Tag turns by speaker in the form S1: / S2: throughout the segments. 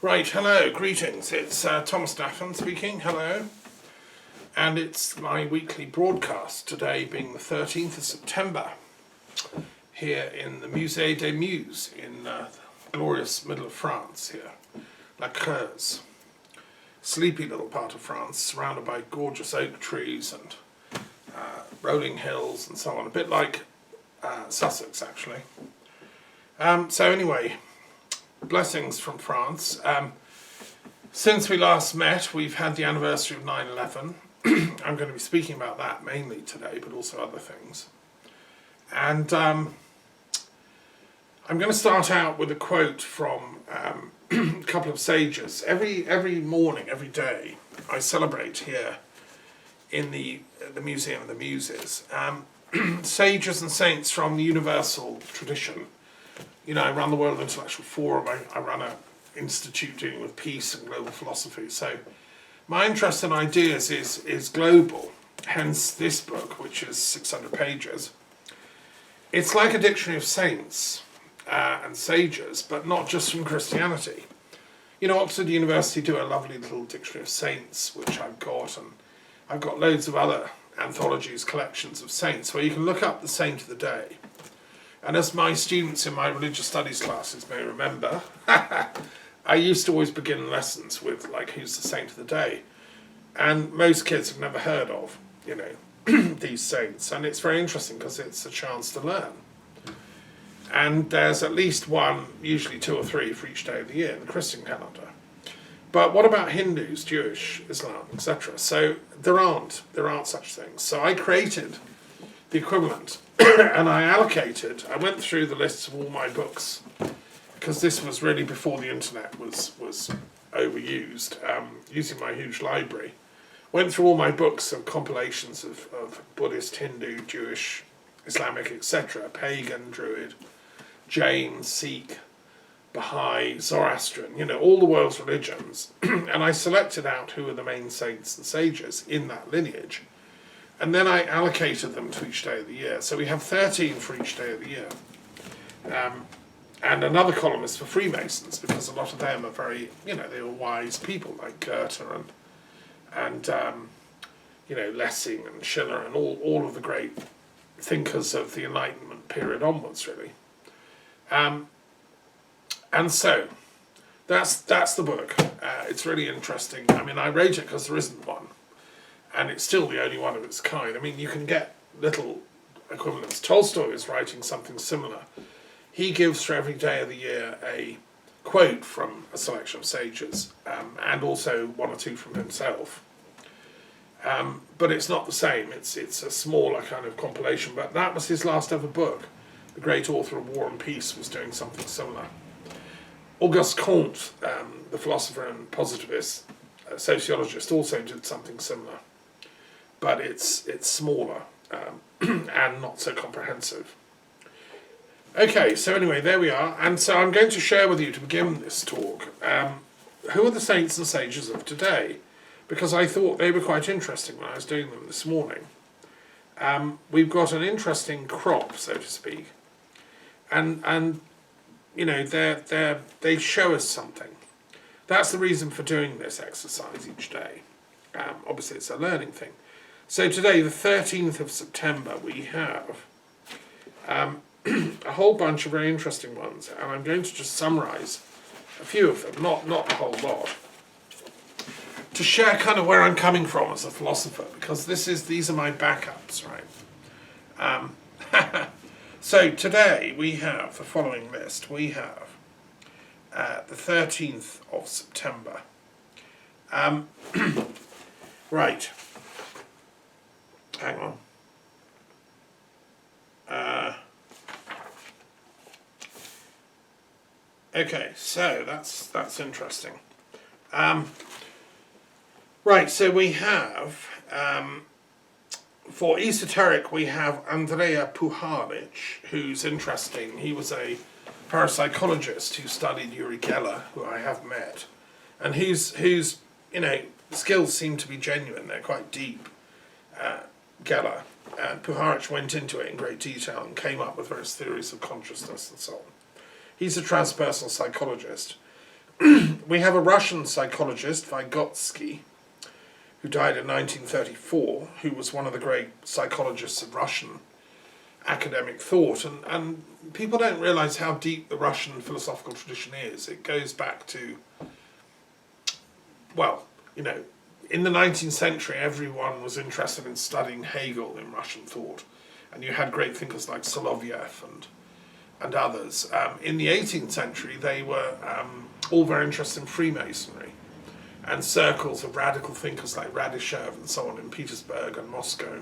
S1: Right, hello, greetings. It's Thomas Daffern speaking, hello. And it's my weekly broadcast, today being the 13th of September, here in the Musée des Muses, in the glorious middle of France here, La Creuse. Sleepy little part of France, surrounded by gorgeous oak trees and rolling hills and so on, a bit like Sussex actually. So anyway, blessings from France. Since we last met, we've had the anniversary of 9/11. I'm going to be speaking about that mainly today, but also other things. And I'm going to start out with a quote from a couple of sages. Every morning, every day, I celebrate here in the Museum of the Muses sages and saints from the universal tradition. You know, I run the World Intellectual Forum, I run an institute dealing with peace and global philosophy. So my interest in ideas is global, hence this book, which is 600 pages. It's like a dictionary of saints and sages, but not just from Christianity. You know, Oxford University do a lovely little dictionary of saints, which I've got, and I've got loads of other anthologies, collections of saints, where you can look up the saint of the day. And as my students in my religious studies classes may remember, I used to always begin lessons with, like, who's the saint of the day? And most kids have never heard of, you know, these saints. And it's very interesting because it's a chance to learn. And there's at least one, usually 2 or 3 for each day of the year in the Christian calendar. But what about Hindus, Jewish, Islam, etc.? So there aren't such things. So I created the equivalent, and I went through the lists of all my books, because this was really before the internet was overused, using my huge library. Went through all my books of compilations of Buddhist, Hindu, Jewish, Islamic, etc., pagan, Druid, Jain, Sikh, Baha'i, Zoroastrian, you know, all the world's religions, and I selected out who are the main saints and sages in that lineage. And then I allocated them to each day of the year. So we have 13 for each day of the year. And another column is for Freemasons, because a lot of them are very, you know, they were wise people, like Goethe and you know, Lessing and Schiller and all of the great thinkers of the Enlightenment period onwards, really. And so, that's the book. It's really interesting. I mean, I wrote it because there isn't one. And it's still the only one of its kind. I mean, you can get little equivalents. Tolstoy is writing something similar. He gives for every day of the year a quote from a selection of sages, and also 1 or 2 from himself. But it's not the same. It's a smaller kind of compilation. But that was his last ever book. The great author of War and Peace was doing something similar. Auguste Comte, the philosopher and positivist sociologist, also did something similar. But it's smaller and not so comprehensive. Okay, so anyway, there we are. And so I'm going to share with you, to begin this talk, who are the saints and sages of today? Because I thought they were quite interesting when I was doing them this morning. We've got an interesting crop, so to speak. And you know, they show us something. That's the reason for doing this exercise each day. Obviously, it's a learning thing. So today, the 13th of September, we have a whole bunch of very interesting ones, and I'm going to just summarise a few of them, not a whole lot, to share kind of where I'm coming from as a philosopher, because these are my backups, right? So today we have the following list. We have the 13th of September. Right. Hang on. Okay, so that's interesting. Right, so we have, for esoteric, we have Andrea Puharich, who's interesting. He was a parapsychologist who studied Uri Geller, who I have met, and whose you know, skills seem to be genuine. They're quite deep. Geller and Puharich went into it in great detail and came up with various theories of consciousness and so on. He's a transpersonal psychologist. we have a Russian psychologist, Vygotsky, who died in 1934, who was one of the great psychologists of Russian academic thought. And people don't realise how deep the Russian philosophical tradition is. It goes back to, well, you know, in the 19th century, everyone was interested in studying Hegel in Russian thought. And you had great thinkers like Solovyev and others. In the 18th century, they were all very interested in Freemasonry. And circles of radical thinkers like Radishev and so on in Petersburg and Moscow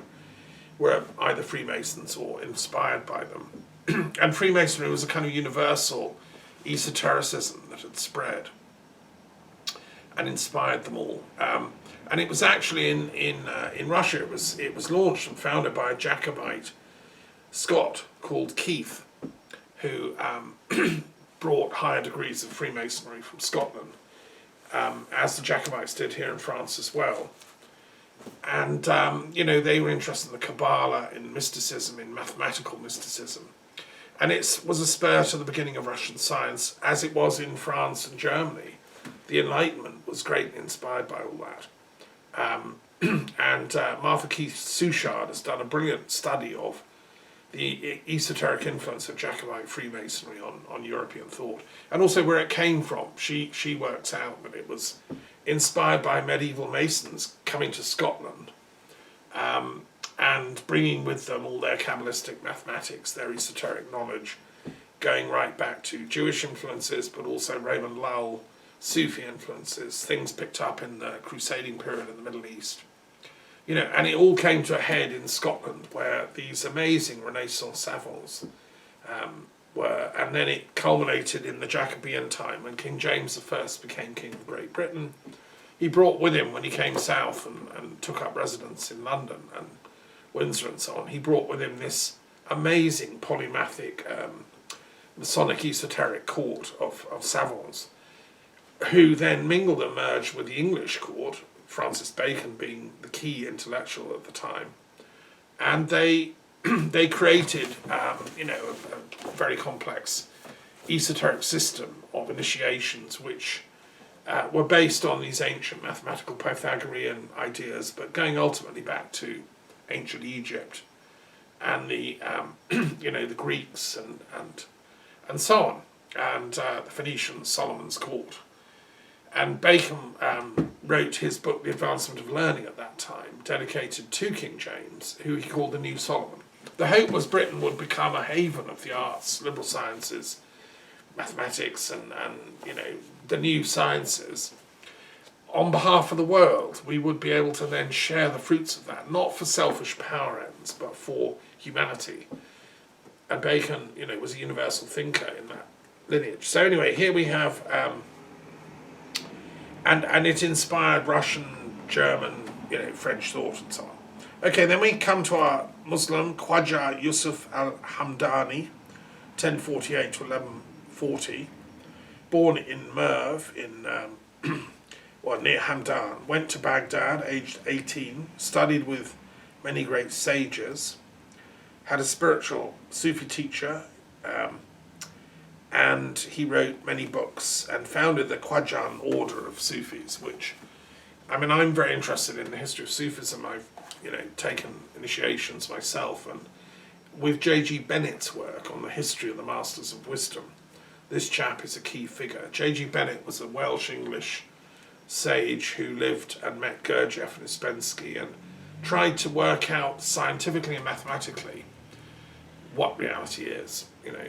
S1: were either Freemasons or inspired by them. And Freemasonry was a kind of universal esotericism that had spread and inspired them all. And it was actually in Russia, it was launched and founded by a Jacobite Scot called Keith, who brought higher degrees of Freemasonry from Scotland, as the Jacobites did here in France as well. And, you know, they were interested in the Kabbalah, in mysticism, in mathematical mysticism. And it was a spur to the beginning of Russian science, as it was in France and Germany. The Enlightenment was greatly inspired by all that. And Martha Keith Souchard has done a brilliant study of the esoteric influence of Jacobite Freemasonry on European thought, and also where it came from. She works out that it was inspired by medieval Masons coming to Scotland and bringing with them all their Kabbalistic mathematics, their esoteric knowledge, going right back to Jewish influences, but also Raymond Lull, Sufi influences, things picked up in the crusading period in the Middle East. You know, and it all came to a head in Scotland, where these amazing Renaissance savants were, and then it culminated in the Jacobean time when King James I became King of Great Britain. He brought with him, when he came south and took up residence in London and Windsor and so on, he brought with him this amazing polymathic Masonic esoteric court of savants, who then mingled and merged with the English court, Francis Bacon being the key intellectual at the time, and they created you know, a very complex esoteric system of initiations which were based on these ancient mathematical Pythagorean ideas, but going ultimately back to ancient Egypt and the you know, the Greeks and so on, and the Phoenicians, Solomon's court. And Bacon wrote his book, The Advancement of Learning, at that time, dedicated to King James, who he called the New Solomon. The hope was Britain would become a haven of the arts, liberal sciences, mathematics, and you know, the new sciences. On behalf of the world, we would be able to then share the fruits of that, not for selfish power ends, but for humanity. And Bacon, you know, was a universal thinker in that lineage. So anyway, here we have... And it inspired Russian, German, you know, French thought and so on. Okay, then we come to our Muslim, Khwaja Yusuf al-Hamdani, 1048 to 1140, born in Merv, near Hamdan, went to Baghdad, aged 18, studied with many great sages, had a spiritual Sufi teacher, and he wrote many books and founded the Khwajan order of Sufis, which, I mean, I'm very interested in the history of Sufism. I've, you know, taken initiations myself, and with J.G. Bennett's work on the history of the Masters of Wisdom, this chap is a key figure. J.G. Bennett was a Welsh-English sage who lived and met Gurdjieff and Ouspensky and tried to work out scientifically and mathematically what reality is, you know.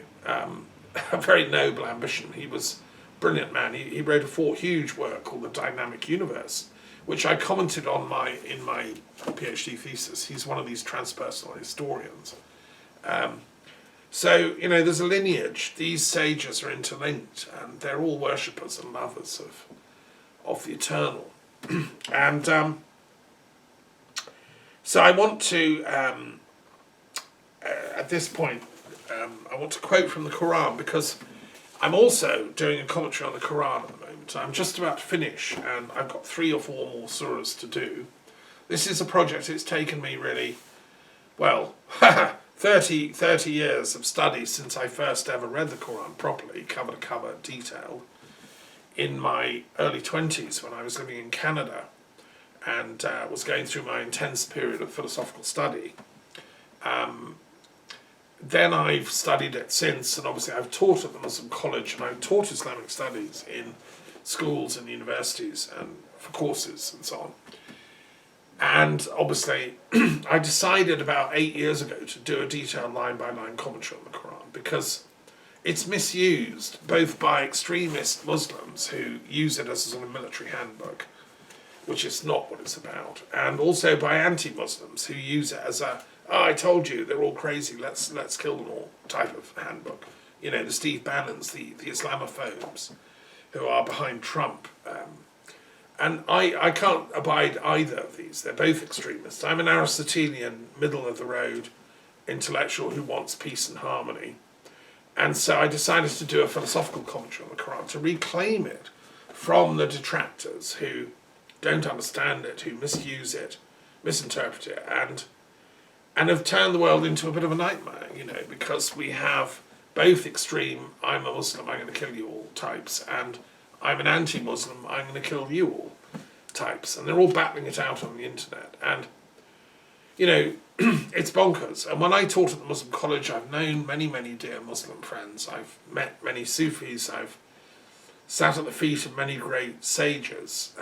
S1: A very noble ambition. He was a brilliant man. He wrote a huge work called The Dynamic Universe, which I commented on in my PhD thesis. He's one of these transpersonal historians. So, you know, there's a lineage. These sages are interlinked, and they're all worshippers and lovers of the eternal. And so I want to, at this point, I want to quote from the Quran, because I'm also doing a commentary on the Quran at the moment. I'm just about to finish, and I've got 3 or 4 more surahs to do. This is a project, it's taken me really, well, 30 years of study since I first ever read the Quran properly, cover to cover, detailed. in my early 20s when I was living in Canada and was going through my intense period of philosophical study. Then I've studied it since, and obviously I've taught at the Muslim College, and I've taught Islamic studies in schools and universities and for courses and so on. And obviously I decided about 8 years ago to do a detailed line-by-line commentary on the Quran, because it's misused both by extremist Muslims who use it as a sort of military handbook, which is not what it's about, and also by anti-Muslims who use it as a, oh, I told you, they're all crazy, let's kill them all type of handbook. You know, the Steve Bannons, the Islamophobes who are behind Trump. And I can't abide either of these. They're both extremists. I'm an Aristotelian, middle-of-the-road intellectual who wants peace and harmony. And so I decided to do a philosophical commentary on the Quran, to reclaim it from the detractors who don't understand it, who misuse it, misinterpret it, and have turned the world into a bit of a nightmare, you know, because we have both extreme, I'm a Muslim, I'm going to kill you all types, and I'm an anti-Muslim, I'm going to kill you all types. And they're all battling it out on the internet. And, you know, it's bonkers. And when I taught at the Muslim College, I've known many, many dear Muslim friends. I've met many Sufis. I've sat at the feet of many great sages.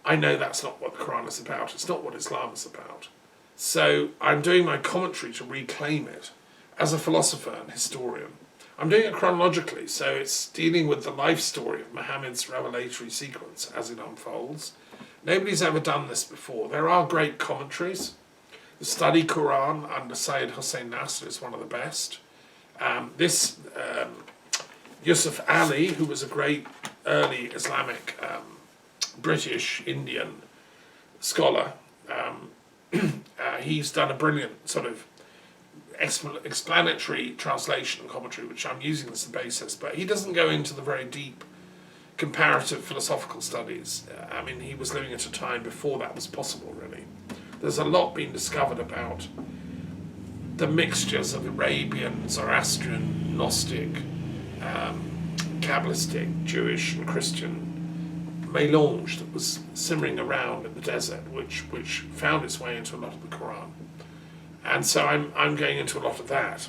S1: I know that's not what the Quran is about. It's not what Islam is about. So I'm doing my commentary to reclaim it as a philosopher and historian. I'm doing it chronologically, so it's dealing with the life story of Muhammad's revelatory sequence as it unfolds. Nobody's ever done this before. There are great commentaries. The Study Quran under Sayyid Hussein Nasr is one of the best. Yusuf Ali, who was a great early Islamic British Indian scholar, he's done a brilliant sort of explanatory translation and commentary, which I'm using as the basis, but he doesn't go into the very deep comparative philosophical studies. I mean, he was living at a time before that was possible, really. There's a lot being discovered about the mixtures of Arabian, Zoroastrian, Gnostic, Kabbalistic, Jewish and Christian mélange that was simmering around in the desert, which found its way into a lot of the Quran. And so I'm going into a lot of that.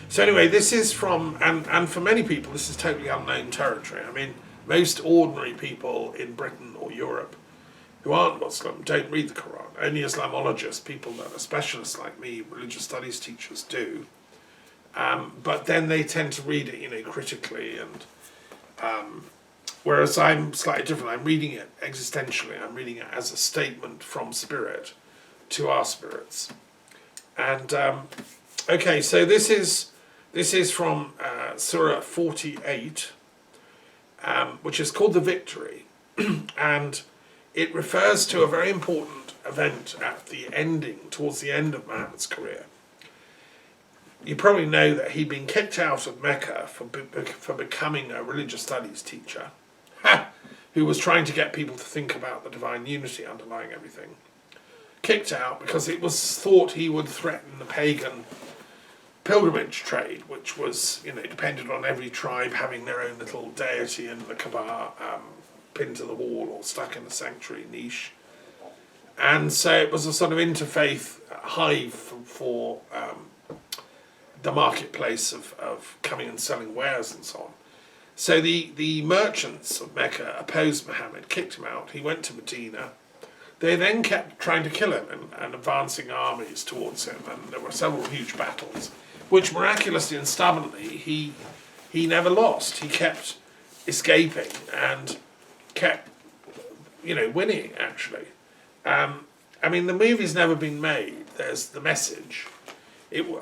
S1: So anyway, this is from, and for many people, this is totally unknown territory. I mean, most ordinary people in Britain or Europe who aren't Muslim don't read the Quran. Only Islamologists, people that are specialists like me, religious studies teachers, do. But then they tend to read it, you know, critically, and whereas I'm slightly different. I'm reading it existentially. I'm reading it as a statement from spirit to our spirits. And okay, so this is from Surah 48, which is called the Victory, and it refers to a very important event at the ending, towards the end of Muhammad's career. You probably know that he'd been kicked out of Mecca for becoming a religious studies teacher, who was trying to get people to think about the divine unity underlying everything. Kicked out because it was thought he would threaten the pagan pilgrimage trade, which was, you know, depended on every tribe having their own little deity in the Kaaba, pinned to the wall or stuck in a sanctuary niche. And so it was a sort of interfaith hive for the marketplace of coming and selling wares and so on. So the merchants of Mecca opposed Muhammad, kicked him out. He went to Medina. They then kept trying to kill him and advancing armies towards him, and there were several huge battles, which miraculously and stubbornly he never lost. He kept escaping and kept, you know, winning, actually. I mean, the movie's never been made. There's the message.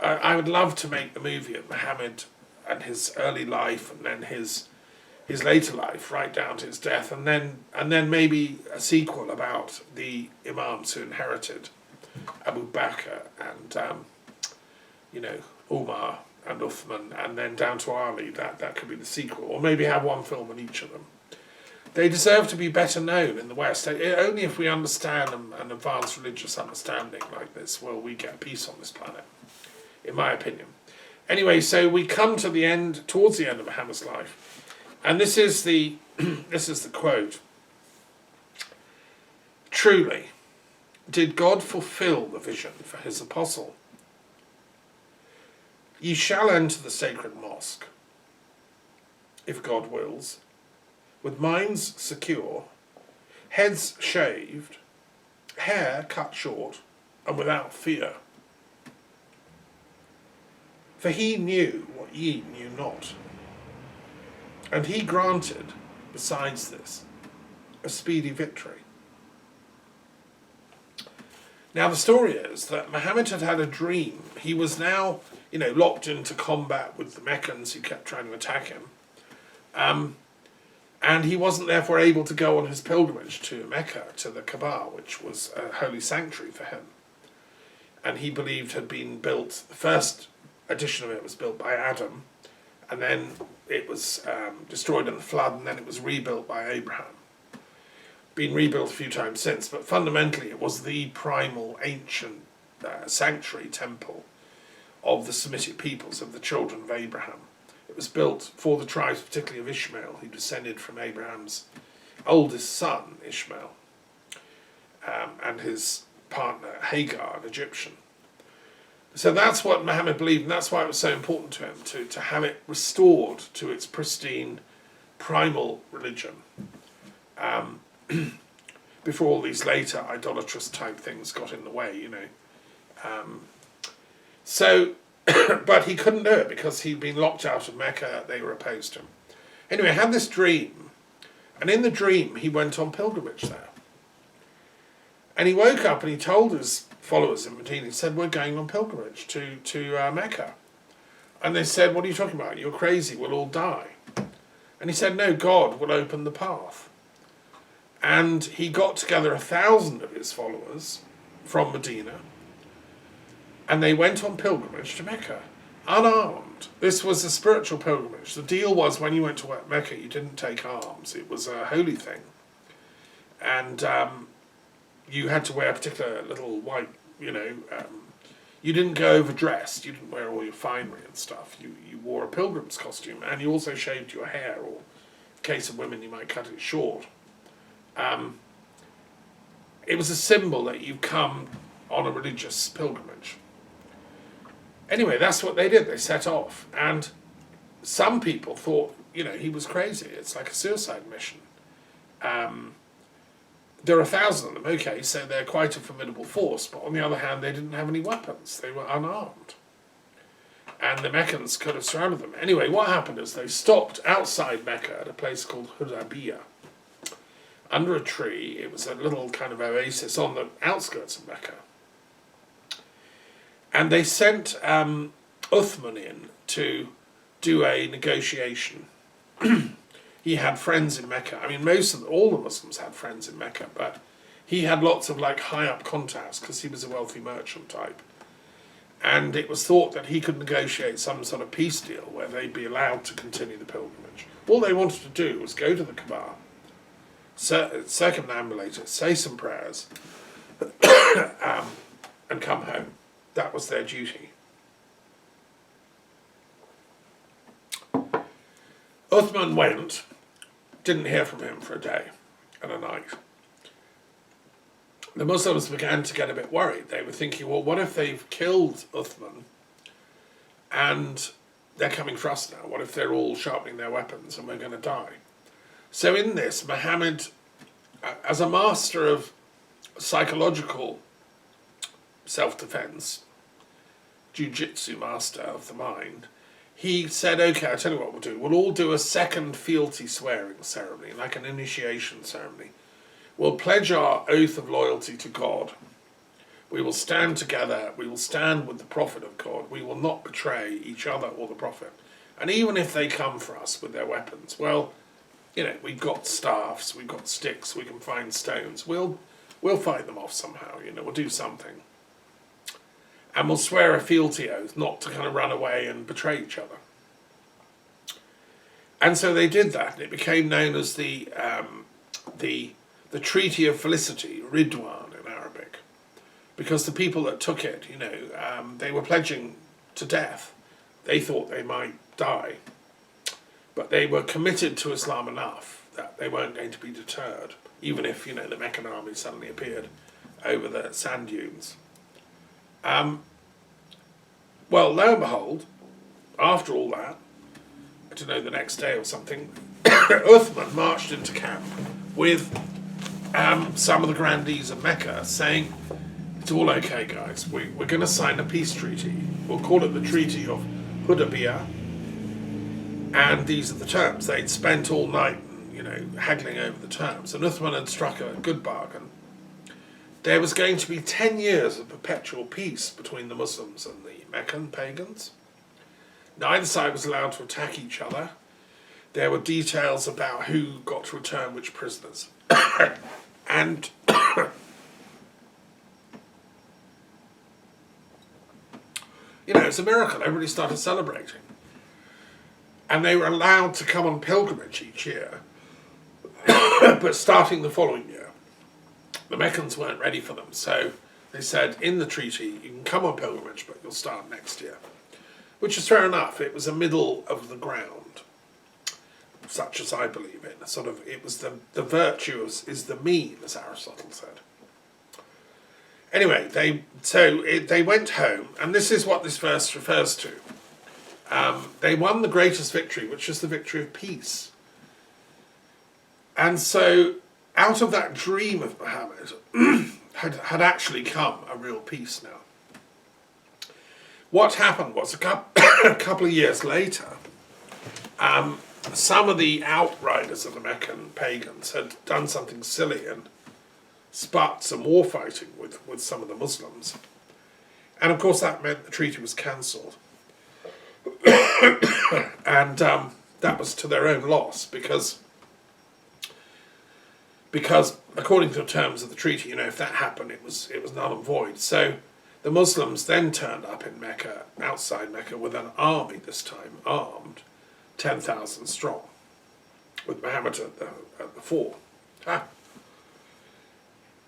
S1: I would love to make the movie of Muhammad and his early life, and then his later life, right down to his death, and then maybe a sequel about the imams who inherited Abu Bakr and you know, Umar and Uthman, and then down to Ali. That could be the sequel, or maybe have one film on each of them. They deserve to be better known in the West. Only if we understand and advance religious understanding like this will we get peace on this planet, in my opinion. Anyway, so we come to the end, towards the end of Muhammad's life, And this is the this is the quote. Truly, did God fulfill the vision for his apostle? Ye shall enter the sacred mosque, if God wills, with minds secure, heads shaved, hair cut short, and without fear. For he knew what ye knew not. And he granted, besides this, a speedy victory. Now the story is that Muhammad had had a dream. He was now, locked into combat with the Meccans who kept trying to attack him. And he wasn't therefore able to go on his pilgrimage to Mecca, to the Kaaba, which was a holy sanctuary for him. And he believed had been built, the first edition of it was built by Adam, and then it was destroyed in the flood, and then it was rebuilt by Abraham. Been rebuilt a few times since, but fundamentally it was the primal ancient sanctuary temple of the Semitic peoples, of the children of Abraham. It was built for the tribes, particularly of Ishmael, who descended from Abraham's oldest son, Ishmael, and his partner, Hagar, an Egyptian. So that's what Muhammad believed, and that's why it was so important to him, to have it restored to its pristine, primal religion. Before all these later idolatrous type things got in the way, but he couldn't do it because he'd been locked out of Mecca, they were opposed to him. Anyway, he had this dream, and in the dream he went on pilgrimage there. And he woke up and he told his followers in Medina, he said, we're going on pilgrimage to Mecca. And they said, what are you talking about? You're crazy, we'll all die. And he said, no, God will open the path. And he got together 1,000 of his followers from Medina, and they went on pilgrimage to Mecca, unarmed. This was a spiritual pilgrimage. The deal was when you went to Mecca, you didn't take arms. It was a holy thing. And you had to wear a particular little white, you didn't go overdressed. You didn't wear all your finery and stuff. You wore a pilgrim's costume, and you also shaved your hair, or in the case of women, you might cut it short. It was a symbol that you've come on a religious pilgrimage. Anyway, that's what they did. They set off. And some people thought, he was crazy. It's like a suicide mission. There are 1,000 of them, okay, so they're quite a formidable force. But on the other hand, they didn't have any weapons. They were unarmed. And the Meccans could have surrounded them. Anyway, what happened is they stopped outside Mecca at a place called Hudaybiyah, under a tree. It was a little kind of oasis on the outskirts of Mecca. And they sent Uthman in to do a negotiation. He had friends in Mecca. I mean, all the Muslims had friends in Mecca, but he had lots of high-up contacts because he was a wealthy merchant type. And it was thought that he could negotiate some sort of peace deal where they'd be allowed to continue the pilgrimage. All they wanted to do was go to the Kaaba, circumambulate it, say some prayers, and come home. That was their duty. Uthman went, didn't hear from him for a day and a night. The Muslims began to get a bit worried. They were thinking, well, what if they've killed Uthman and they're coming for us now? What if they're all sharpening their weapons and we're going to die? So in this, Muhammad, as a master of psychological self-defense, jiu-jitsu master of the mind, he said, okay, I'll tell you what we'll do. We'll all do a second fealty swearing ceremony, like an initiation ceremony. We'll pledge our oath of loyalty to God. We will stand together. We will stand with the Prophet of God. We will not betray each other or the Prophet. And even if they come for us with their weapons, well, we've got staffs, we've got sticks, we can find stones. We'll fight them off somehow, we'll do something. And we'll swear a fealty oath not to kind of run away and betray each other. And so they did that, and it became known as the Treaty of Felicity, Ridwan in Arabic, because the people that took it, they were pledging to death. They thought they might die. But they were committed to Islam enough that they weren't going to be deterred, even if, the Meccan army suddenly appeared over the sand dunes. Well, lo and behold, after all that, I don't know, the next day or something, Uthman marched into camp with some of the grandees of Mecca saying, it's all okay, guys, we're going to sign a peace treaty. We'll call it the Treaty of Hudaybiyah. And these are the terms. They'd spent all night, haggling over the terms. And Uthman had struck a good bargain. There was going to be 10 years of perpetual peace between the Muslims and the Meccan pagans. Neither side was allowed to attack each other. There were details about who got to return which prisoners. And it's a miracle. Everybody started celebrating. And they were allowed to come on pilgrimage each year. But starting the following year, the Meccans weren't ready for them. So they said, in the treaty, you can come on pilgrimage, but you'll start next year. Which is fair enough. It was a middle of the ground, such as I believe in. It was the virtue is the mean, as Aristotle said. Anyway, they went home, and this is what this verse refers to. They won the greatest victory, which is the victory of peace. And so, out of that dream of Muhammad, had actually come a real peace now. What happened was a couple of years later, some of the outriders of the Meccan pagans had done something silly and spat some war fighting with some of the Muslims. And of course that meant the treaty was cancelled. And that was to their own loss because according to the terms of the treaty, if that happened, it was null and void. So the Muslims then turned up in Mecca, outside Mecca, with an army this time, armed, 10,000 strong, with Muhammad at the fore.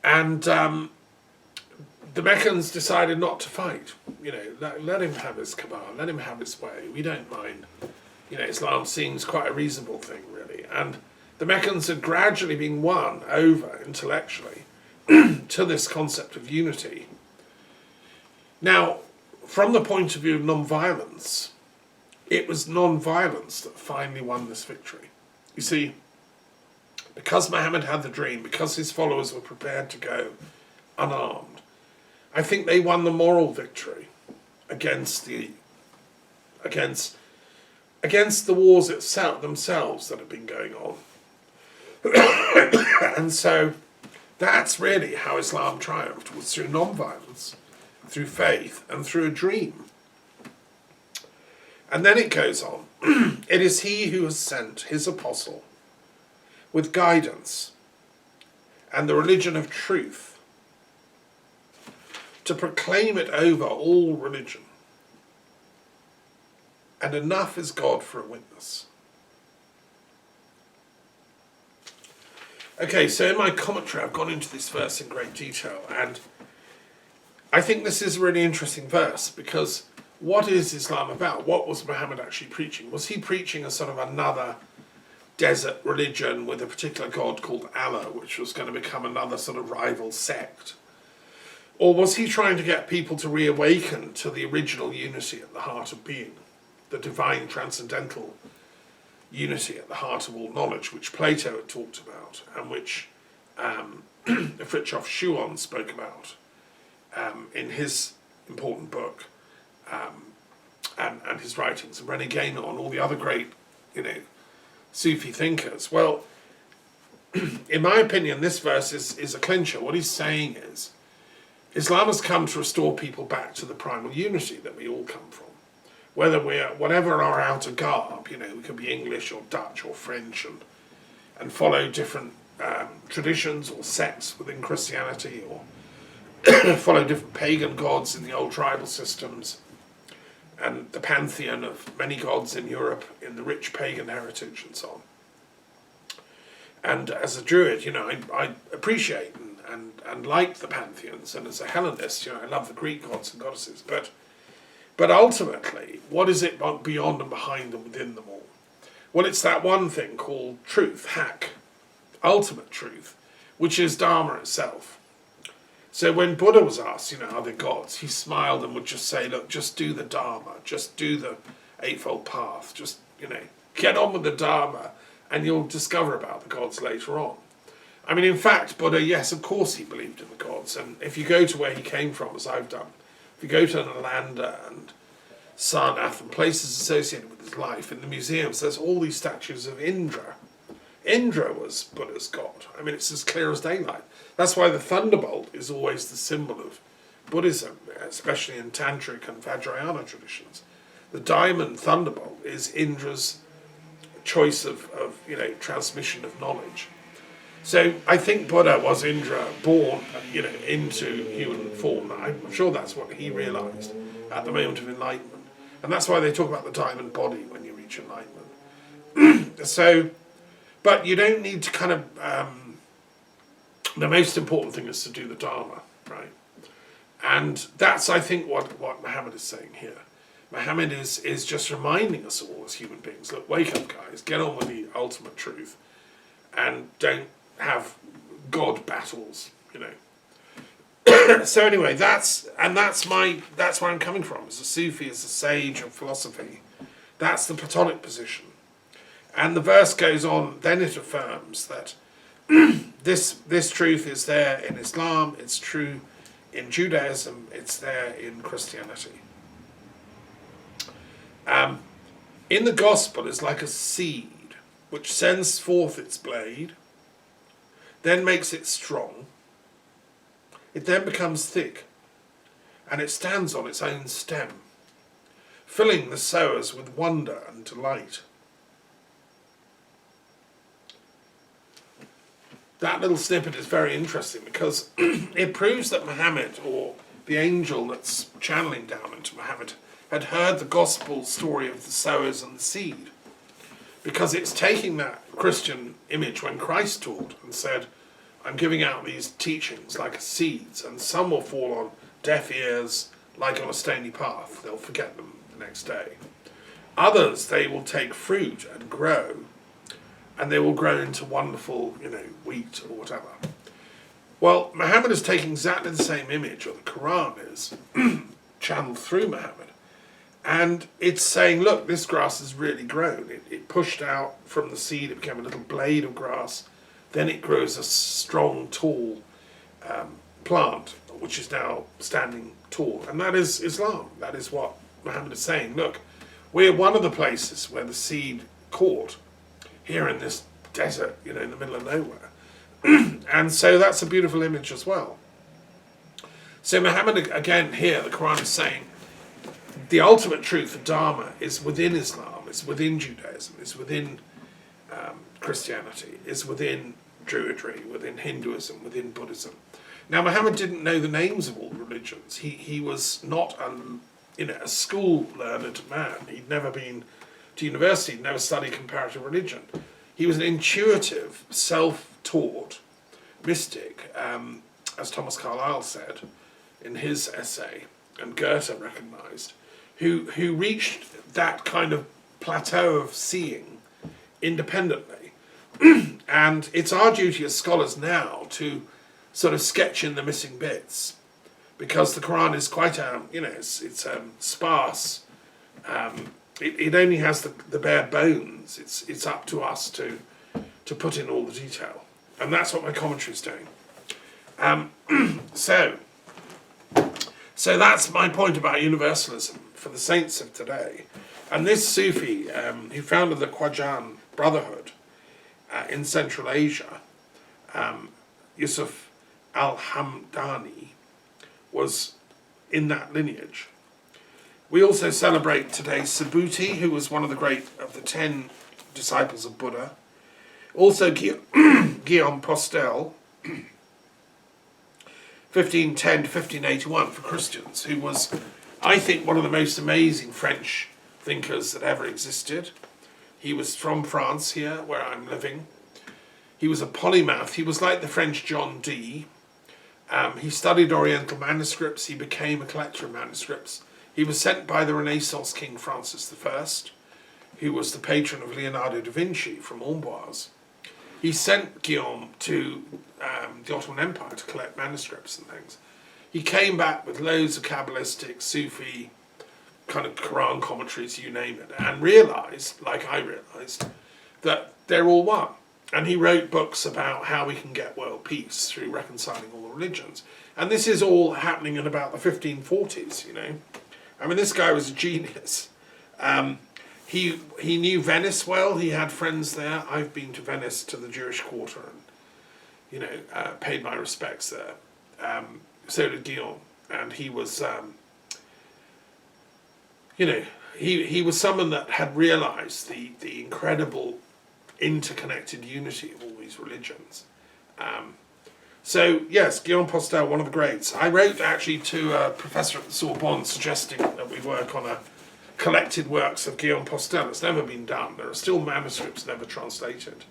S1: And the Meccans decided not to fight. Let him have his command, let him have his way. We don't mind. Islam seems quite a reasonable thing, really. And the Meccans had gradually been won over intellectually to this concept of unity. Now, from the point of view of non-violence, it was non-violence that finally won this victory. You see, because Muhammad had the dream, because his followers were prepared to go unarmed, I think they won the moral victory against the wars themselves that had been going on. And so that's really how Islam triumphed, was through non-violence, through faith, and through a dream. And then it goes on. It is he who has sent his apostle with guidance and the religion of truth to proclaim it over all religion. And enough is God for a witness. Okay, so in my commentary I've gone into this verse in great detail, and I think this is a really interesting verse, because what is Islam about? What was Muhammad actually preaching? Was he preaching a sort of another desert religion with a particular god called Allah, which was going to become another sort of rival sect? Or was he trying to get people to reawaken to the original unity at the heart of being, the divine transcendental unity at the heart of all knowledge, which Plato had talked about, and which Fritjof Schuon spoke about in his important book, and his writings, and René Guénon, and all the other great, Sufi thinkers. Well, in my opinion, this verse is a clincher. What he's saying is, Islam has come to restore people back to the primal unity that we all come from. Whatever our outer garb, we could be English or Dutch or French and follow different traditions or sects within Christianity, or follow different pagan gods in the old tribal systems, and the pantheon of many gods in Europe in the rich pagan heritage and so on. And as a Druid, I appreciate and like the pantheons, and as a Hellenist, I love the Greek gods and goddesses, but ultimately, what is it beyond and behind and within them all? Well, it's that one thing called truth, hak, ultimate truth, which is Dharma itself. So when Buddha was asked, are there gods, he smiled and would just say, look, just do the Dharma, just do the Eightfold Path, just, get on with the Dharma, and you'll discover about the gods later on. I mean, in fact, Buddha, yes, of course he believed in the gods, and if you go to where he came from, as I've done, if you go to Nalanda and Sarnath and places associated with his life, in the museums, there's all these statues of Indra. Indra was Buddha's god. I mean, it's as clear as daylight. That's why the thunderbolt is always the symbol of Buddhism, especially in Tantric and Vajrayana traditions. The diamond thunderbolt is Indra's choice of transmission of knowledge. So I think Buddha was Indra born, into human form. I'm sure that's what he realised at the moment of enlightenment. And that's why they talk about the diamond body when you reach enlightenment. But you don't need to kind of... the most important thing is to do the Dharma, right? And that's, I think, what Muhammad is saying here. Muhammad is just reminding us all as human beings, look, wake up, guys, get on with the ultimate truth, and don't have God battles, So anyway, that's where I'm coming from. As a Sufi, as a sage of philosophy, that's the Platonic position. And the verse goes on, then it affirms that this truth is there in Islam, it's true in Judaism, it's there in Christianity. In the gospel is like a seed which sends forth its blade, then makes it strong. It then becomes thick, and it stands on its own stem, filling the sowers with wonder and delight. That little snippet is very interesting because it proves that Muhammad, or the angel that's channeling down into Muhammad, had heard the gospel story of the sowers and the seed. Because it's taking that Christian image when Christ taught and said, I'm giving out these teachings like seeds, and some will fall on deaf ears like on a stony path. They'll forget them the next day. Others, they will take fruit and grow, and they will grow into wonderful, wheat or whatever. Well, Muhammad is taking exactly the same image, or the Quran is, channeled through Muhammad. And it's saying, look, this grass has really grown. It pushed out from the seed, it became a little blade of grass. Then it grows a strong, tall plant, which is now standing tall. And that is Islam. That is what Muhammad is saying. Look, we're one of the places where the seed caught, here in this desert, in the middle of nowhere. And so that's a beautiful image as well. So Muhammad, again, here, the Quran is saying, the ultimate truth, the Dharma, is within Islam, it's within Judaism, it's within Christianity, it's within Druidry, within Hinduism, within Buddhism. Now, Muhammad didn't know the names of all the religions. He was not a school-learned man. He'd never been to university, he'd never studied comparative religion. He was an intuitive, self-taught mystic, as Thomas Carlyle said in his essay, and Goethe recognised, who reached that kind of plateau of seeing independently. And it's our duty as scholars now to sort of sketch in the missing bits, because the Quran is quite it's sparse. It only has the bare bones. It's up to us to put in all the detail, and that's what my commentary is doing. So that's my point about universalism for the saints of today. And this Sufi, who founded the Khwajan Brotherhood in Central Asia, Yusuf al-Hamdani, was in that lineage. We also celebrate today Cebutti, who was one of the 10 disciples of Buddha. Also Guillermo Postel, 1510 to 1581 for Christians, who was, I think, one of the most amazing French thinkers that ever existed. He was from France here, where I'm living. He was a polymath. He was like the French John Dee. He studied Oriental manuscripts. He became a collector of manuscripts. He was sent by the Renaissance King Francis I, who was the patron of Leonardo da Vinci from Amboise, he sent Guillaume to the Ottoman Empire to collect manuscripts and things. He came back with loads of Kabbalistic, Sufi, kind of Quran commentaries, you name it, and realised, like I realised, that they're all one. And he wrote books about how we can get world peace through reconciling all the religions. And this is all happening in about the 1540s, you know. I mean, this guy was a genius. He knew Venice well. He had friends there. I've been to Venice, to the Jewish Quarter, and, you know, paid my respects there. So did Guillaume. And he was, you know, he was someone that had realised the incredible interconnected unity of all these religions. So, yes, Guillaume Postel, one of the greats. I wrote actually to a professor at the Sorbonne suggesting that we work on a collected works of Guillaume Postel. It's never been done. There are still manuscripts never translated,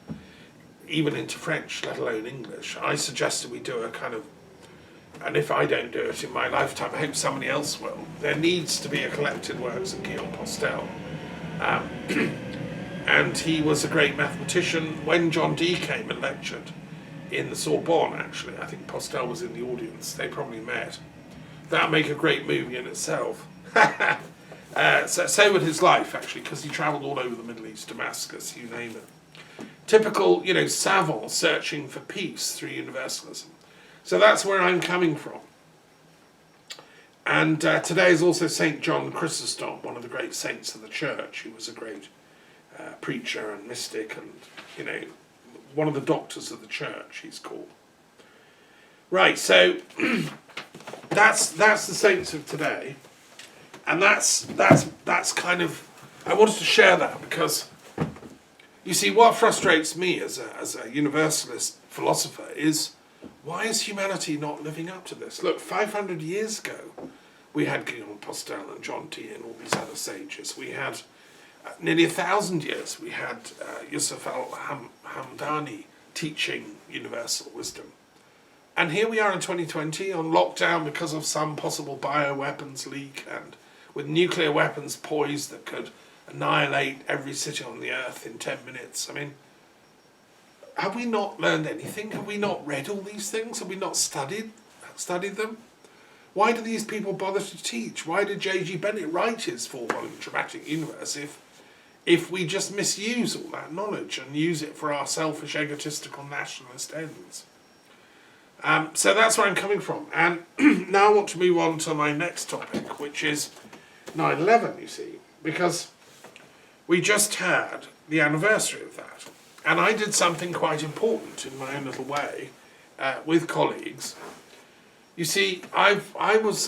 S1: even into French, let alone English. I suggested we do a kind of, and if I don't do it in my lifetime, I hope somebody else will. There needs to be a collected works of Guillaume Postel. And he was a great mathematician. When John Dee came and lectured in the Sorbonne, actually, I think Postel was in the audience. They probably met. That would make a great movie in itself. So would his life, actually, because he travelled all over the Middle East, Damascus, you name it. Typical, you know, savant searching for peace through universalism. So that's where I'm coming from. And today is also St. John Chrysostom, one of the great saints of the church. He was a great preacher and mystic and, you know, one of the doctors of the church, he's called. Right, so that's the saints of today. And that's kind of, I wanted to share that because, you see, what frustrates me as a universalist philosopher is, why is humanity not living up to this? Look, 500 years ago, we had Guillaume Postel and John Dee and all these other sages. We had nearly 1,000 years, we had Yusuf al-Hamdani teaching universal wisdom. And here we are in 2020 on lockdown because of some possible bioweapons leak and with nuclear weapons poised that could annihilate every city on the earth in 10 minutes. I mean, have we not learned anything? Have we not read all these things? Have we not studied them? Why do these people bother to teach? Why did J.G. Bennett write his 4-volume dramatic universe if we just misuse all that knowledge and use it for our selfish, egotistical, nationalist ends? So that's where I'm coming from. And now I want to move on to my next topic, which is 9/11, you see, because we just had the anniversary of that. And I did something quite important in my own little way with colleagues. You see, I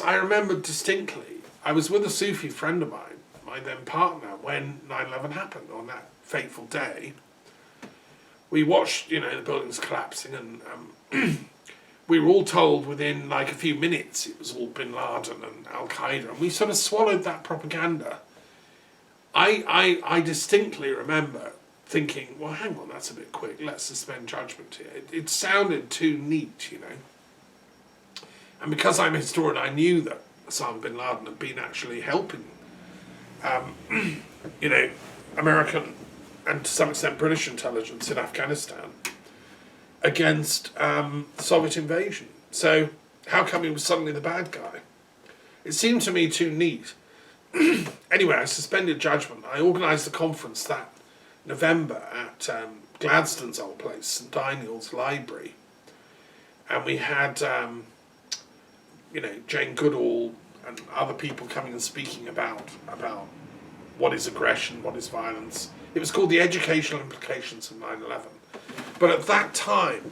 S1: remember distinctly, I was with a Sufi friend of mine, my then partner, when 9/11 happened on that fateful day. We watched, you know, the buildings collapsing and we were all told within like a few minutes it was all Bin Laden and Al-Qaeda, and we sort of swallowed that propaganda. I distinctly remember thinking, well, hang on, that's a bit quick, let's suspend judgment here. It sounded too neat, you know. And because I'm a historian, I knew that Osama bin Laden had been actually helping, you know, American and to some extent British intelligence in Afghanistan against Soviet invasion. So how come he was suddenly the bad guy? It seemed to me too neat. Anyway, I suspended judgment. I organised a conference that November at Gladstone's old place, St Daniel's Library. And we had, you know, Jane Goodall and other people coming and speaking about what is aggression, what is violence. It was called The Educational Implications of 9/11. But at that time,